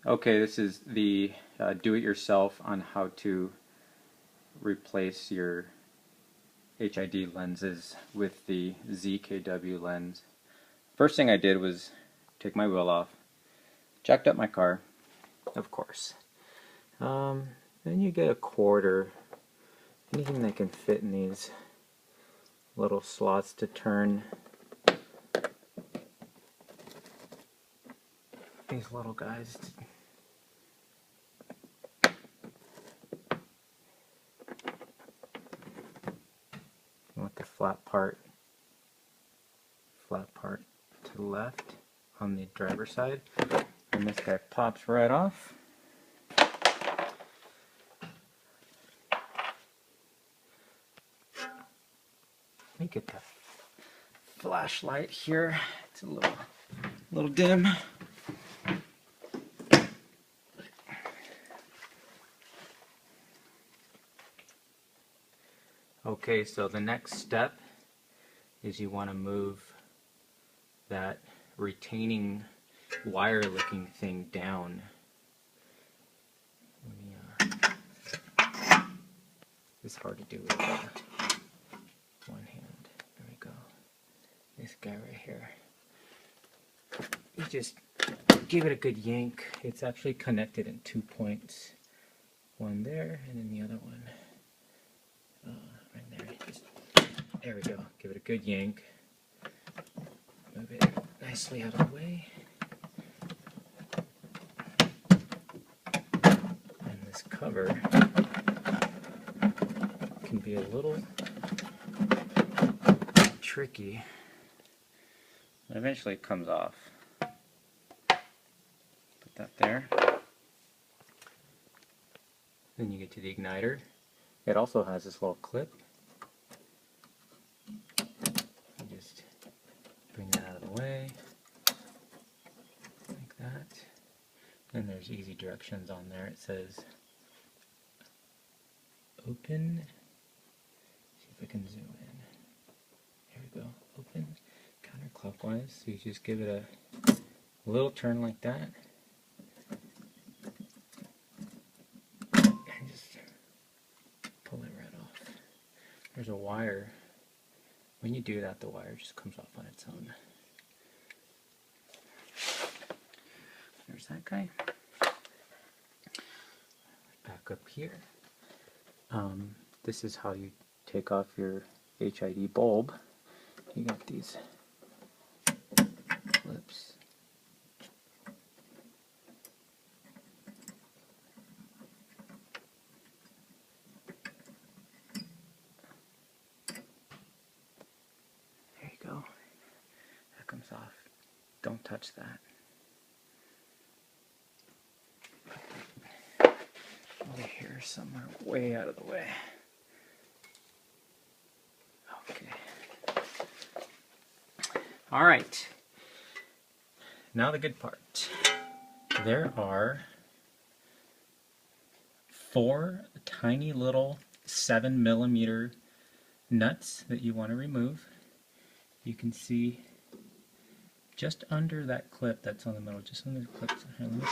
Okay, this is the do-it-yourself on how to replace your HID lenses with the ZKW lens. First thing I did was take my wheel off, jacked up my car, of course. Then you get a quarter, anything that can fit in these little slots to turn these little guys. You want the flat part to the left on the driver's side, and this guy pops right off. Let me get the flashlight here. It's a little dim. Okay, so the next step is you want to move that retaining wire looking thing down. It's hard to do with one hand. There we go. This guy right here. You just give it a good yank. It's actually connected in 2 points. One there, and then the other one right there. There we go. Give it a good yank. Move it nicely out of the way. And this cover can be a little tricky. Eventually it comes off. Put that there. Then you get to the igniter. It also has this little clip. You just bring that out of the way, like that. And there's easy directions on there. It says open. See if I can zoom in. There we go. Open counterclockwise. So you just give it a little turn like that. And just pull it right off. There's a wire. When you do that, the wire just comes off on its own. There's that guy. Back up here. This is how you take off your HID bulb. You got these clips. There you go. That comes off. Don't touch that. Over here somewhere, way out of the way. Okay. All right. Now the good part. There are 4 tiny little 7mm nuts that you want to remove. You can see just under that clip that's on the middle, just under the clip. Here, let me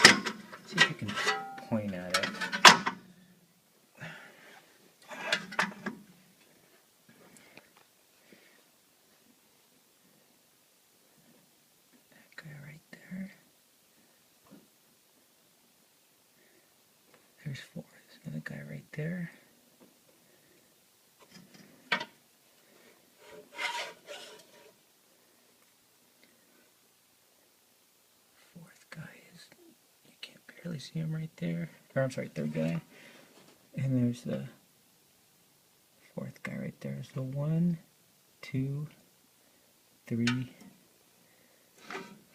see if you can point at it. That guy right there. There's 4. There's another guy right there. Barely see him right there. Or I'm sorry, 3rd guy. And there's the 4th guy right there. So 1, 2, 3,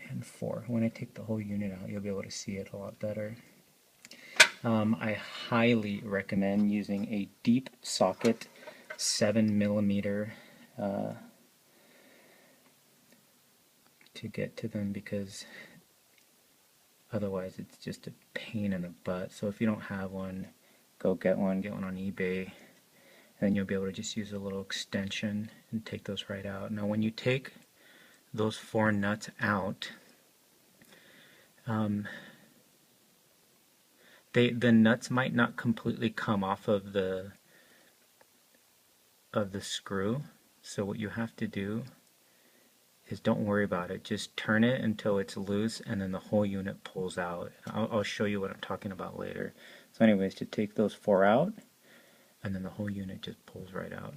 and 4. When I take the whole unit out, you'll be able to see it a lot better. I highly recommend using a deep socket 7mm to get to them, because otherwise it's just a pain in the butt. So if you don't have one, go get one on eBay, and then you'll be able to just use a little extension and take those right out. Now when you take those 4 nuts out, the nuts might not completely come off of the screw. So what you have to do is don't worry about it. Just turn it until it's loose, and then the whole unit pulls out. I'll show you what I'm talking about later. So anyways, to take those 4 out, and then the whole unit just pulls right out.